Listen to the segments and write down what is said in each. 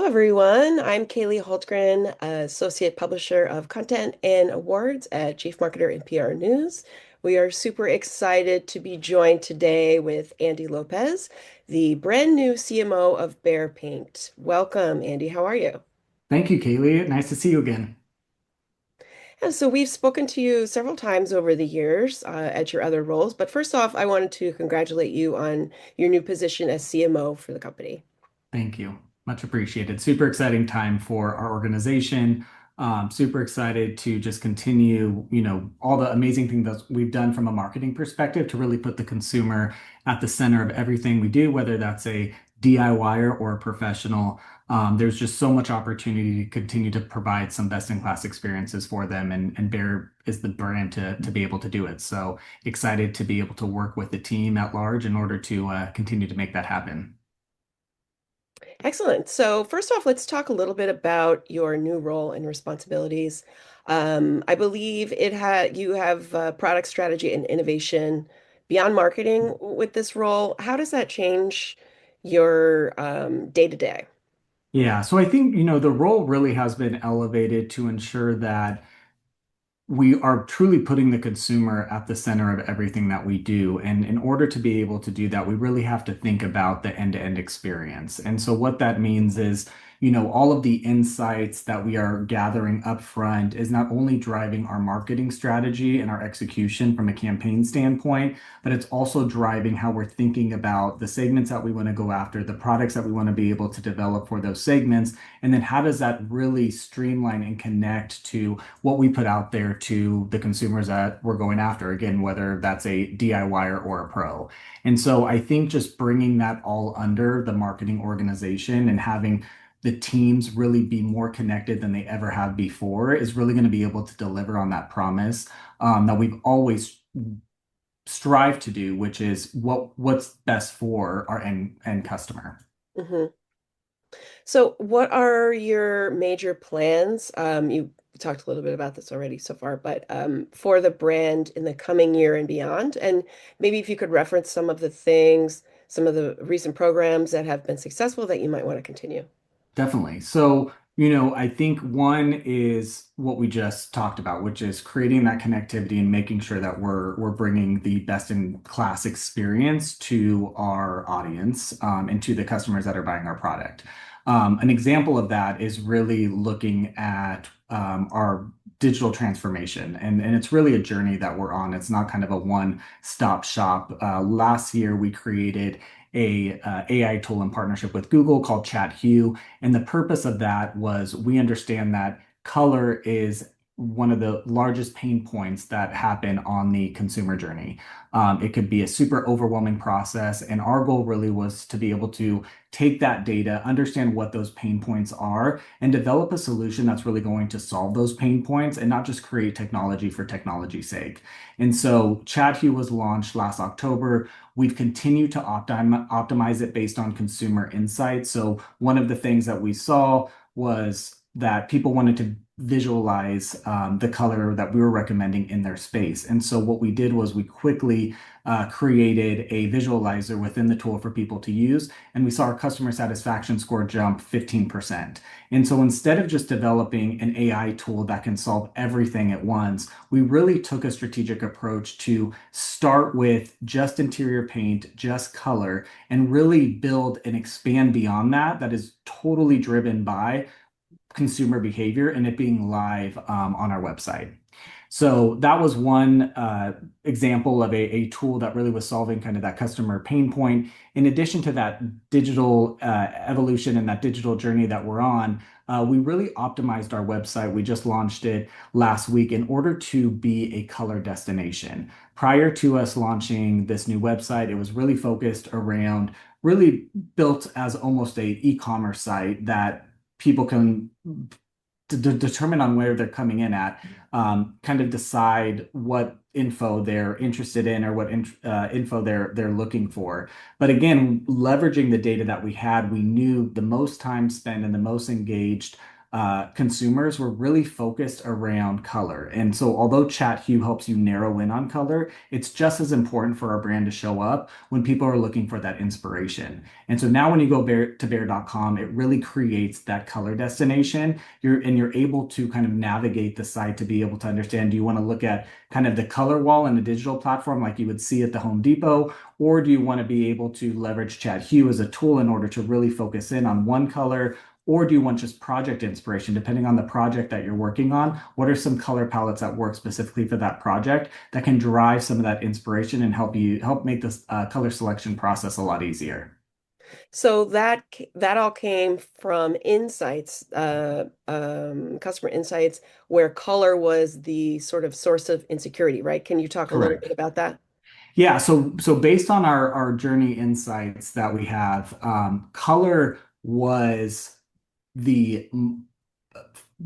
everyone. I'm Kaylee Hultgren, Associate Publisher of Content and Awards at Chief Marketer in PR News. We are super excited to be joined today with Andy Lopez, the brand new CMO of Behr Paint. Welcome, Andy. How are you? Thank you, Kaylee. Nice to see you again. Yeah, so we've spoken to you several times over the years at your other roles, but first off, I wanted to congratulate you on your new position as CMO for the company. Thank you. Much appreciated. Super exciting time for our organization. Super excited to just continue, all the amazing things that we've done from a marketing perspective to really put the consumer at the center of everything we do, whether that's a DIYer or a professional. There's just so much opportunity to continue to provide some best-in-class experiences for them, and Behr is the brand to be able to do it. So excited to be able to work with the team at large in order to continue to make that happen. Excellent. So first off, let's talk a little bit about your new role and responsibilities. I believe you have product strategy and innovation beyond marketing with this role. How does that change your day to day? Yeah, so I think, the role really has been elevated to ensure that we are truly putting the consumer at the center of everything that we do. And in order to be able to do that, we really have to think about the end-to-end experience. And so what that means is, all of the insights that we are gathering up front is not only driving our marketing strategy and our execution from a campaign standpoint, but it's also driving how we're thinking about the segments that we want to go after, the products that we want to be able to develop for those segments, and then how does that really streamline and connect to what we put out there to the consumers that we're going after, again, whether that's a DIYer or a pro. And so I think just bringing that all under the marketing organization and having the teams really be more connected than they ever have before is really going to be able to deliver on that promise that we've always strived to do, which is what's best for our end customer. Mhm. So what are your major plans? You talked a little bit about this already so far, but for the brand in the coming year and beyond, and maybe if you could reference some of the things, some of the recent programs that have been successful that you might want to continue. Definitely. So, I think one is what we just talked about, which is creating that connectivity and making sure that we're bringing the best in class experience to our audience and to the customers that are buying our product. An example of that is really looking at our digital transformation, and it's really a journey that we're on. It's not kind of a one-stop shop. Last year, we created a AI tool in partnership with Google called Chat Hue. And the purpose of that was we understand that color is one of the largest pain points that happen on the consumer journey. It could be a super overwhelming process. And our goal really was to be able to take that data, understand what those pain points are, and develop a solution that's really going to solve those pain points and not just create technology for technology's sake. And so Chat Hue was launched last October. We've continued to optimize it based on consumer insights. So one of the things that we saw was that people wanted to visualize the color that we were recommending in their space. And so what we did was we quickly created a visualizer within the tool for people to use, and we saw our customer satisfaction score jump 15%. And so instead of just developing an AI tool that can solve everything at once, we really took a strategic approach to start with just interior paint, just color, and really build and expand beyond that, that is totally driven by consumer behavior and it being live on our website. So that was one example of a tool that really was solving kind of that customer pain point. In addition to that digital evolution and that digital journey that we're on, we really optimized our website. We just launched it last week in order to be a color destination. Prior to us launching this new website, it was really focused around, really built as almost a e-commerce site that people can determine on where they're coming in at, kind of decide what info they're interested in or what info they're looking for. But again, leveraging the data that we had, we knew the most time spent and the most engaged consumers were really focused around color. And so, although Chat Hue helps you narrow in on color, it's just as important for our brand to show up when people are looking for that inspiration. And so now when you go to behr.com, it really creates that color destination. You're able to kind of navigate the site to be able to understand, do you want to look at kind of the color wall in a digital platform like you would see at the Home Depot, or do you want to be able to leverage Chat Hue as a tool in order to really focus in on one color? Or do you want just project inspiration, depending on the project that you're working on? What are some color palettes that work specifically for that project that can drive some of that inspiration and help make this color selection process a lot easier? So that all came from insights, customer insights, where color was the sort of source of insecurity, right? Can you talk a little bit Correct. about that? Yeah, so based on our journey insights that we have, color was the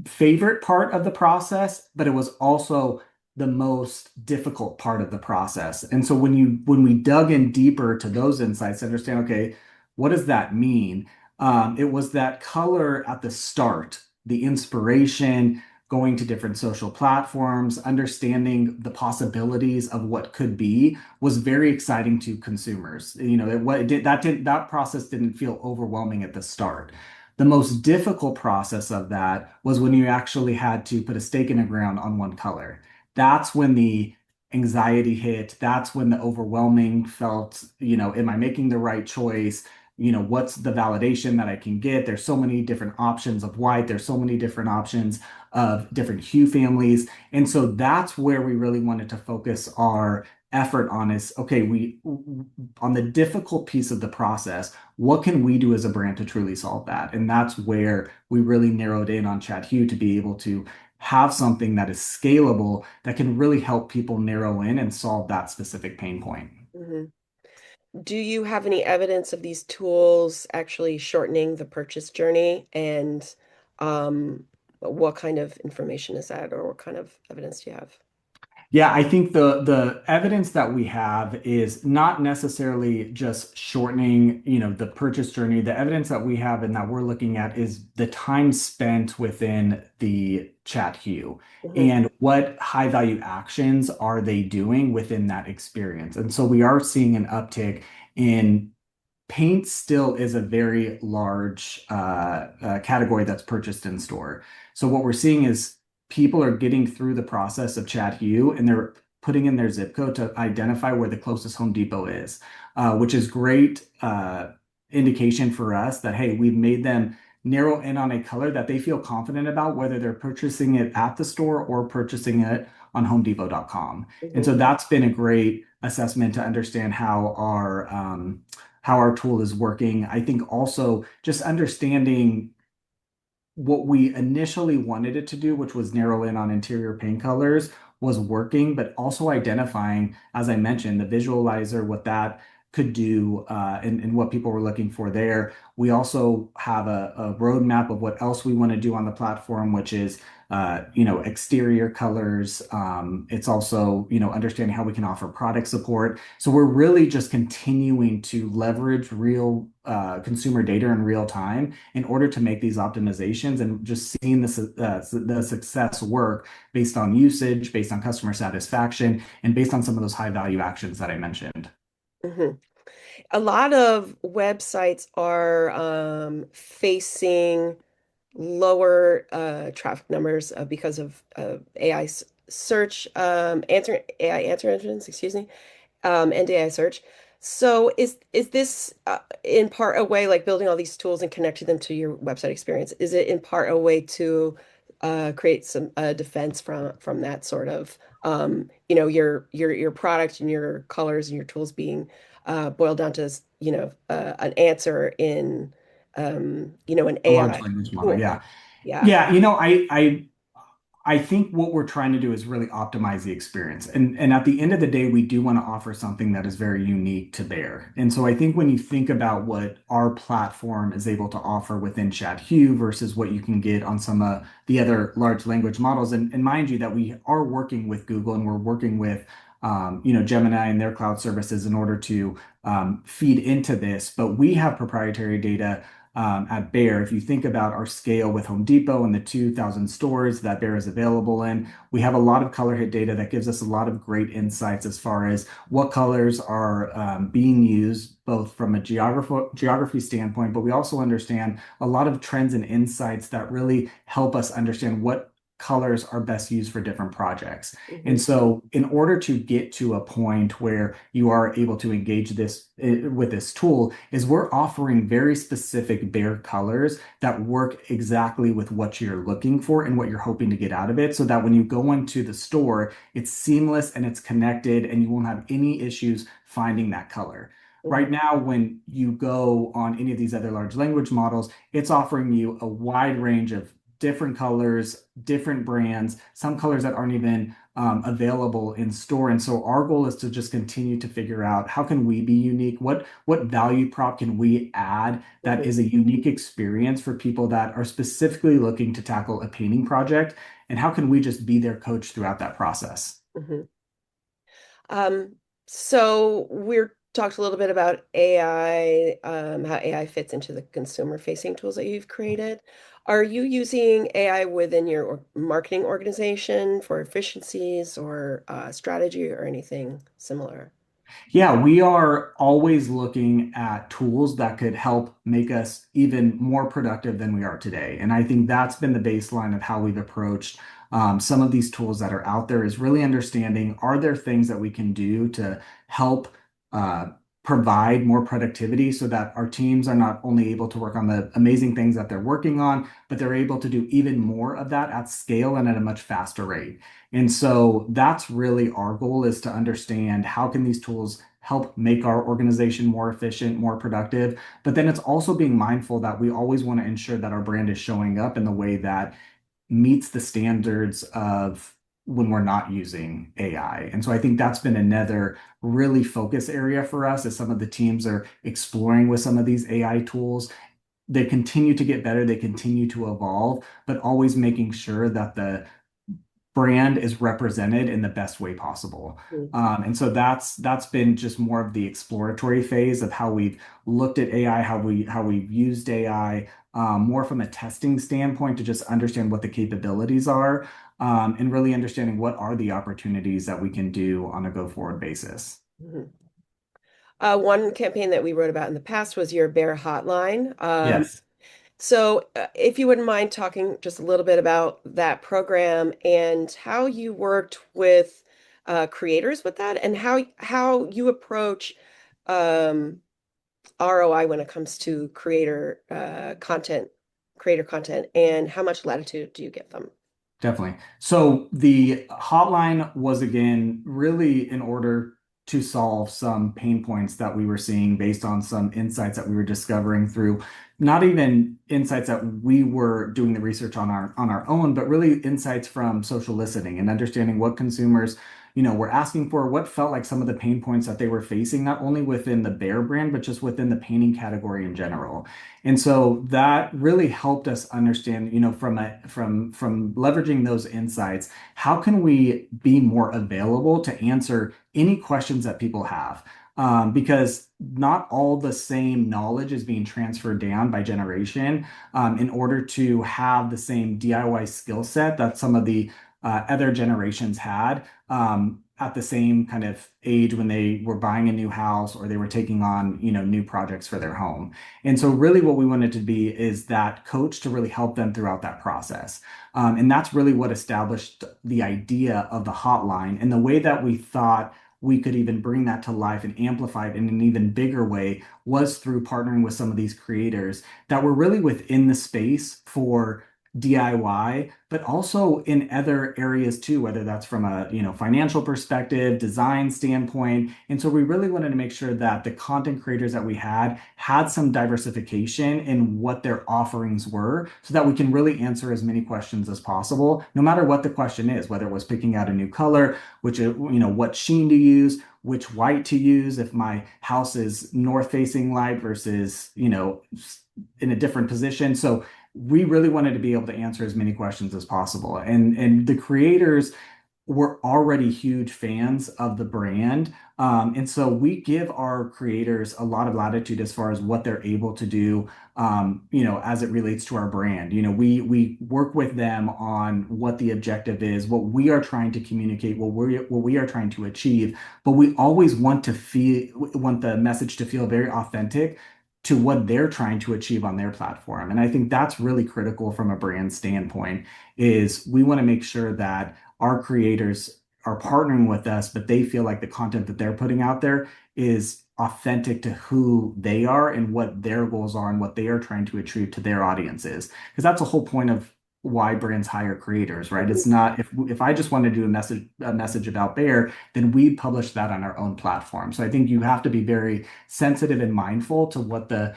favorite part of the process, but it was also the most difficult part of the process. And so when we dug in deeper to those insights, understand, okay, what does that mean? It was that color at the start, the inspiration, going to different social platforms, understanding the possibilities of what could be was very exciting to consumers. You know, that process didn't feel overwhelming at the start. The most difficult process of that was when you actually had to put a stake in the ground on one color. That's when the anxiety hit. That's when the overwhelming felt, am I making the right choice? What's the validation that I can get? There's so many different options of white. There's so many different options of different hue families. And so that's where we really wanted to focus our effort on is, okay, on the difficult piece of the process, what can we do as a brand to truly solve that? And that's where we really narrowed in on Chat Hue to be able to have something that is scalable that can really help people narrow in and solve that specific pain point. Mhm. Do you have any evidence of these tools actually shortening the purchase journey? And what kind of information is that, or what kind of evidence do you have? Yeah, I think the evidence that we have is not necessarily just shortening, the purchase journey. The evidence that we have and that we're looking at is the time spent within the chat queue Hmm. and what high value actions are they doing within that experience. And so we are seeing an uptick in paint still is a very large category that's purchased in store. So what we're seeing is people are getting through the process of Chat Hue and they're putting in their zip code to identify where the closest Home Depot is, which is great indication for us that, hey, we've made them narrow in on a color that they feel confident about, whether they're purchasing it at the store or purchasing it on HomeDepot.com. And Hmm. so that's been a great assessment to understand how our tool is working. I think also just understanding what we initially wanted it to do, which was narrow in on interior paint colors, was working, but also identifying, as I mentioned, the visualizer, what that could do, and what people were looking for there. We also have a roadmap of what else we want to do on the platform, which is, exterior colors. It's also, understanding how we can offer product support. So we're really just continuing to leverage real consumer data in real time in order to make these optimizations and just seeing the success work based on usage, based on customer satisfaction, and based on some of those high value actions that I mentioned. Hmm. A lot of websites are facing lower traffic numbers because of AI search AI answer engines, excuse me, and AI search. So is this in part a way, like building all these tools and connecting them to your website experience? Is it in part a way to create some defense from that sort of your product and your colors and your tools being boiled down to an answer in an A large AI language model, tool? yeah. Yeah. Yeah, I think what we're trying to do is really optimize the experience. And at the end of the day, we do want to offer something that is very unique to Bear. And so I think when you think about what our platform is able to offer within ChatHue versus what you can get on some of the other large language models, and mind you that we are working with Google and we're working with Gemini and their cloud services in order to feed into this, but we have proprietary data at Behr. If you think about our scale with Home Depot and the 2,000 stores that Behr is available in, we have a lot of color hit data that gives us a lot of great insights as far as what colors are being used, both from a geography standpoint, but we also understand a lot of trends and insights that really help us understand what colors are best used for different projects. And Hmm. so, in order to get to a point where you are able to engage this with this tool, is we're offering very specific Behr colors that work exactly with what you're looking for and what you're hoping to get out of it, so that when you go into the store, it's seamless and it's connected, and you won't have any issues finding that color. Hmm. Right now, when you go on any of these other large language models, it's offering you a wide range of different colors, different brands, some colors that aren't even available in store. And so our goal is to just continue to figure out how can we be unique? What value prop can we add that Hmm. is a unique experience for people that are specifically looking to tackle a painting project? And how can we just be their coach throughout that process? Hmm. Um, so we're talked a little bit about AI, how AI fits into the consumer-facing tools that you've created. Are you using AI within your marketing organization for efficiencies or strategy or anything similar? Yeah, we are always looking at tools that could help make us even more productive than we are today. And I think that's been the baseline of how we've approached some of these tools that are out there is really understanding, are there things that we can do to help uh, provide more productivity so that our teams are not only able to work on the amazing things that they're working on, but they're able to do even more of that at scale and at a much faster rate. And so that's really our goal, is to understand how can these tools help make our organization more efficient, more productive. But then it's also being mindful that we always want to ensure that our brand is showing up in the way that meets the standards of when we're not using AI. And so I think that's been another really focus area for us, as some of the teams are exploring with some of these AI tools. They continue to get better, they continue to evolve, but always making sure that the brand is represented in the best way possible. And so that's been just more of the exploratory phase of how we've looked at AI, how we've used AI, more from a testing standpoint to just understand what the capabilities are, and really understanding what are the opportunities that we can do on a go forward basis. Mhm. One campaign that we wrote about in the past was your Bear Hotline. Yes. So, if you wouldn't mind talking just a little bit about that program and how you worked with creators with that, and how you approach um, ROI when it comes to creator content, and how much latitude do you give them? Definitely. So the hotline was, again, really in order to solve some pain points that we were seeing based on some insights that we were discovering through not even insights that we were doing the research on our own, but really insights from social listening and understanding what consumers, were asking for, what felt like some of the pain points that they were facing, not only within the Behr brand, but just within the painting category in general. And so that really helped us understand, from leveraging those insights, how can we be more available to answer any questions that people have? Because not all the same knowledge is being transferred down by generation, in order to have the same DIY skill set that some of the other generations had, at the same kind of age when they were buying a new house or they were taking on, new projects for their home. And so, really, what we wanted to be is that coach to really help them throughout that process. And that's really what established the idea of the hotline, and the way that we thought we could even bring that to life and amplify it in an even bigger way was through partnering with some of these creators that were really within the space for DIY, but also in other areas too, whether that's from a, financial perspective, design standpoint. And so we really wanted to make sure that the content creators that we had some diversification in what their offerings were, so that we can really answer as many questions as possible, no matter what the question is, whether it was picking out a new color, what sheen to use, which white to use if my house is north facing light versus, in a different position. So we really wanted to be able to answer as many questions as possible. And the creators we're already huge fans of the brand. And so we give our creators a lot of latitude as far as what they're able to do, as it relates to our brand. We work with them on what the objective is, what we are trying to communicate, what we are trying to achieve. But we always want the message to feel very authentic to what they're trying to achieve on their platform. And I think that's really critical from a brand standpoint, is we want to make sure that our creators are partnering with us, but they feel like the content that they're putting out there is authentic to who they are and what their goals are and what they are trying to achieve to their audiences. Because that's the whole point of why brands hire creators, right? It's not, if I just want to do a message about Bear, then we publish that on our own platform. So I think you have to be very sensitive and mindful to what the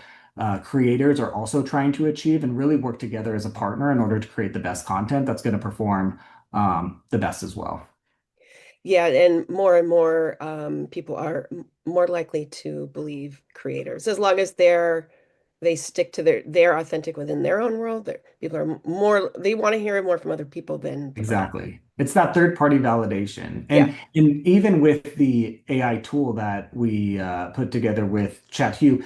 creators are also trying to achieve, and really work together as a partner in order to create the best content that's going to perform the best as well. Yeah, and more people are more likely to believe creators as long as they stick to they're authentic within their own world. People are more they want to hear it more from other people than the brand. Exactly. It's that third party validation. Yeah. And even with the AI tool that we put together with ChatHugh,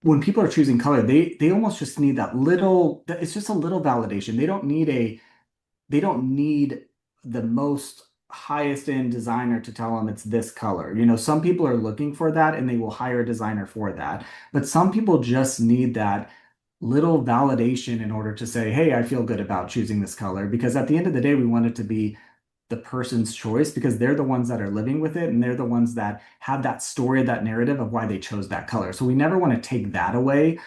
when people are choosing color, they almost just need that little, it's just a little validation. They don't need the most highest end designer to tell them it's this color. Some people are looking for that and they will hire a designer for that. But some people just need that little validation in order to say, hey, I feel good about choosing this color. Because at the end of the day, we want it to be the person's choice, because they're the ones that are living with it and they're the ones that have that story, that narrative of why they chose that color. So we never want to take that away.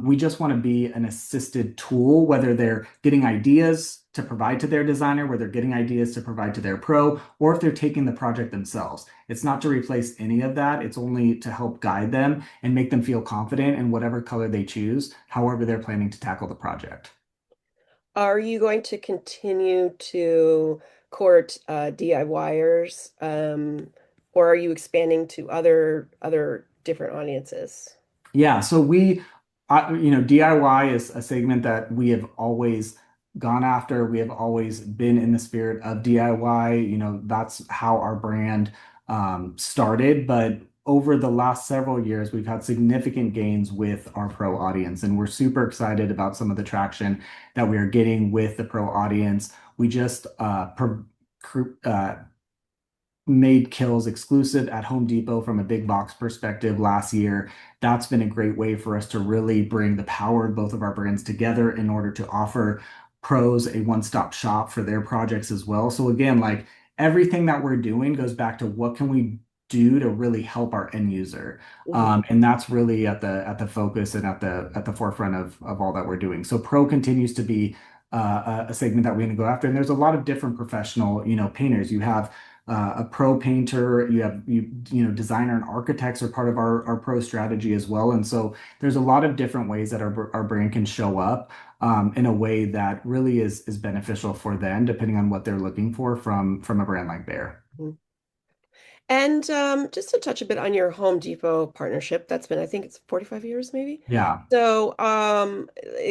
We just want to be an assisted tool, whether they're getting ideas to provide to their designer, where they're getting ideas to provide to their pro, or if they're taking the project themselves. It's not to replace any of that. It's only to help guide them and make them feel confident in whatever color they choose, however they're planning to tackle the project. Are you going to continue to court DIYers, or are you expanding to other different audiences? Yeah, so DIY is a segment that we have always gone after. We have always been in the spirit of DIY. That's how our brand started. But over the last several years, we've had significant gains with our pro audience, and we're super excited about some of the traction that we are getting with the pro audience. We just made Kills exclusive at Home Depot from a big box perspective last year. That's been a great way for us to really bring the power of both of our brands together in order to offer pros a one-stop shop for their projects as well. So again, like, everything that we're doing goes back to what can we do to really help our end user. Mhm. And that's really at the focus and at the forefront of all that we're doing. So pro continues to be a segment that we're going to go after. And there's a lot of different professional, painters. You have a pro painter, designer and architects are part of our pro strategy as well. And so there's a lot of different ways that our brand can show up in a way that really is beneficial for them, depending on what they're looking for from a brand like Behr. Mhm. And just to touch a bit on your Home Depot partnership, that's been, I think it's 45 years maybe. Yeah. So,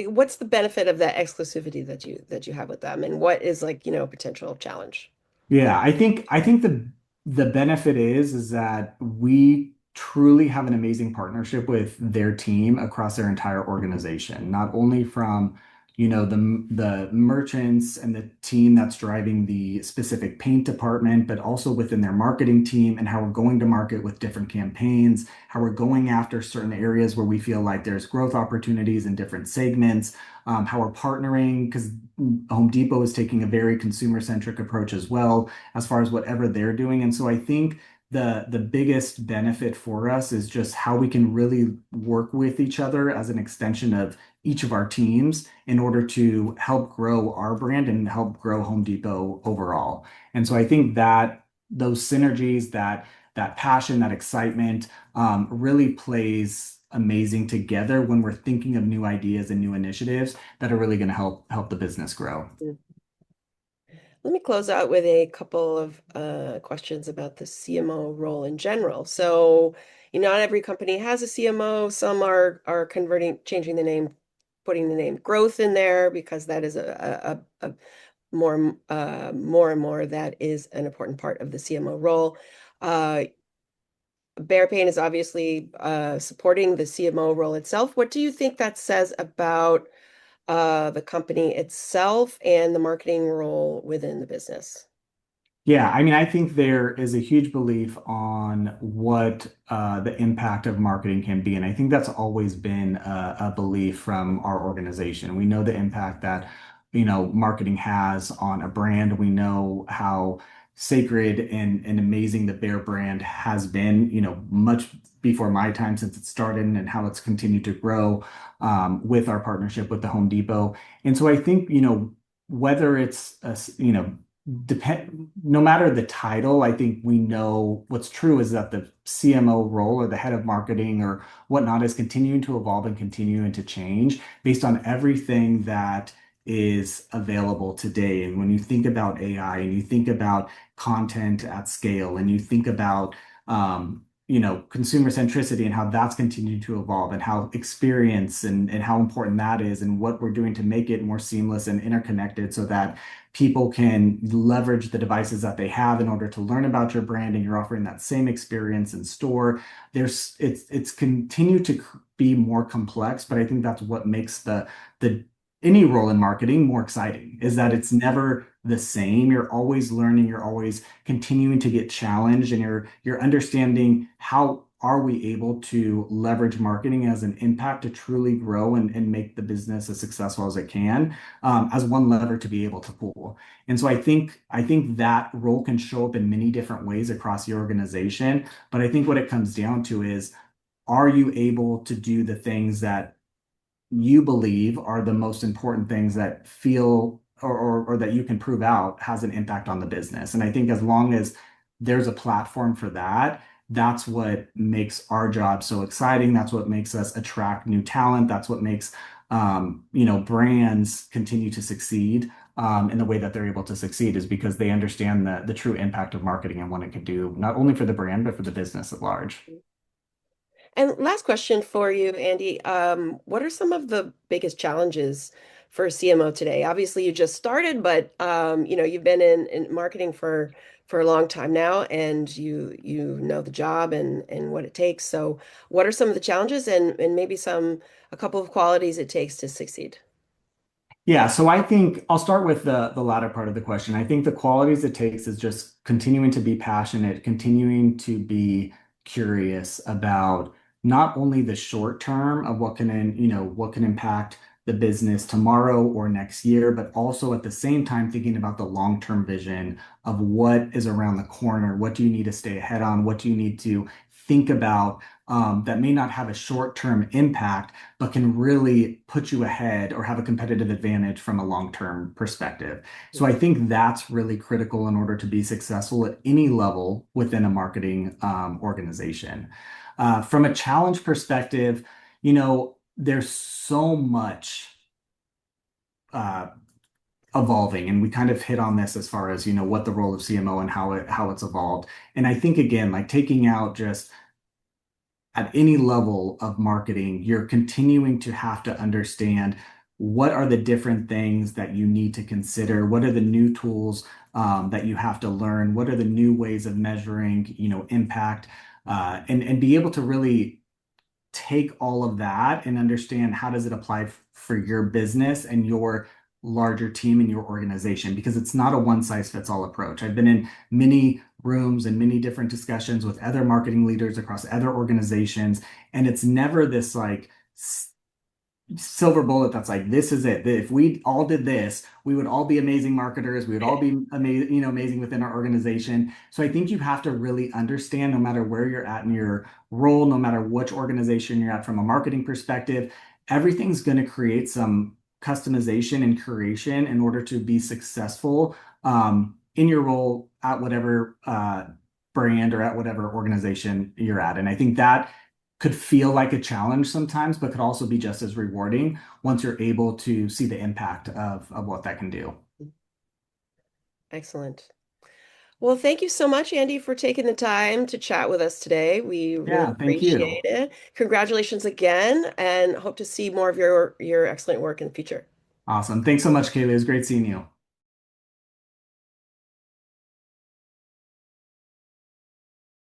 what's the benefit of that exclusivity that you have with them, and what is like, potential challenge? Yeah, I think the benefit is that we truly have an amazing partnership with their team across their entire organization, not only from, the merchants and the team that's driving the specific paint department, but also within their marketing team and how we're going to market with different campaigns, how we're going after certain areas where we feel like there's growth opportunities in different segments, how we're partnering, because Home Depot is taking a very consumer-centric approach as well as far as whatever they're doing. And so I think the biggest benefit for us is just how we can really work with each other as an extension of each of our teams in order to help grow our brand and help grow Home Depot overall. And so I think that those synergies, that passion, that excitement, really plays amazing together when we're thinking of new ideas and new initiatives that are really going to help the business grow. Mm. Let me close out with a couple of questions about the CMO role in general. So, not every company has a CMO. Some are changing the name, putting the name growth in there because that is more and more that is an important part of the CMO role. Uh, Behr Pain is obviously supporting the CMO role itself. What do you think that says about the company itself and the marketing role within the business? Yeah, I mean, I think there is a huge belief on what the impact of marketing can be. And I think that's always been a belief from our organization. We know the impact that, marketing has on a brand. We know how sacred and amazing the Bear brand has been, much before my time since it started and how it's continued to grow with our partnership with the Home Depot. And so I think, whether it's no matter the title, I think we know what's true is that the CMO role or the head of marketing or whatnot is continuing to evolve and continuing to change based on everything that is available today. And when you think about AI and you think about content at scale and you think about consumer centricity and how that's continuing to evolve and how experience and how important that is and what we're doing to make it more seamless and interconnected so that people can leverage the devices that they have in order to learn about your brand and you're offering that same experience in store. It's continued to be more complex, but I think that's what makes the any role in marketing more exciting is that it's never the same. You're always learning, you're always continuing to get challenged, and you're understanding how are we able to leverage marketing as an impact to truly grow and make the business as successful as it can, as one lever to be able to pull. And so I think that role can show up in many different ways across the organization. But I think what it comes down to is, are you able to do the things that you believe are the most important things that feel or that you can prove out has an impact on the business. And I think as long as there's a platform for that, that's what makes our job so exciting. That's what makes us attract new talent. That's what makes brands continue to succeed in the way that they're able to succeed is because they understand the true impact of marketing and what it could do, not only for the brand, but for the business at large. And last question for you, Andy. What are some of the biggest challenges for CMO today? Obviously, you just started, but you've been in marketing for a long time now, and you know the job and what it takes. So, what are some of the challenges and maybe a couple of qualities it takes to succeed? Yeah, so I think I'll start with the latter part of the question. I think the qualities it takes is just continuing to be passionate, continuing to be curious about not only the short term of what can impact the business tomorrow or next year, but also at the same time thinking about the long-term vision of what is around the corner. What do you need to stay ahead on? What do you need to think about that may not have a short-term impact but can really put you ahead or have a competitive advantage from a long-term perspective. So I think that's really critical in order to be successful at any level within a marketing organization. From a challenge perspective, there's so much uh, evolving, and we kind of hit on this as far as what the role of CMO and how it's evolved. And I think again, like taking out just at any level of marketing, you're continuing to have to understand what are the different things that you need to consider, what are the new tools that you have to learn, what are the new ways of measuring, impact, and be able to really take all of that and understand how does it apply for your business and your larger team and your organization because it's not a one size fits all approach. I've been in many rooms and many different discussions with other marketing leaders across other organizations, and it's never this like silver bullet that's like this is it. If we all did this, we would all be amazing marketers. We would all be amazing, amazing within our organization. So I think you have to really understand, no matter where you're at in your role, no matter which organization you're at from a marketing perspective, everything's going to create some customization and curation in order to be successful in your role at whatever brand or at whatever organization you're at. And I think that could feel like a challenge sometimes, but could also be just as rewarding once you're able to see the impact of what that can do. Excellent. Well, thank you so much, Andy, for taking the time to chat with us today. We really Yeah, thank appreciate you. it. Congratulations again, and hope to see more of your excellent work in the future. Awesome. Thanks so much, Kaylee. It was great seeing you.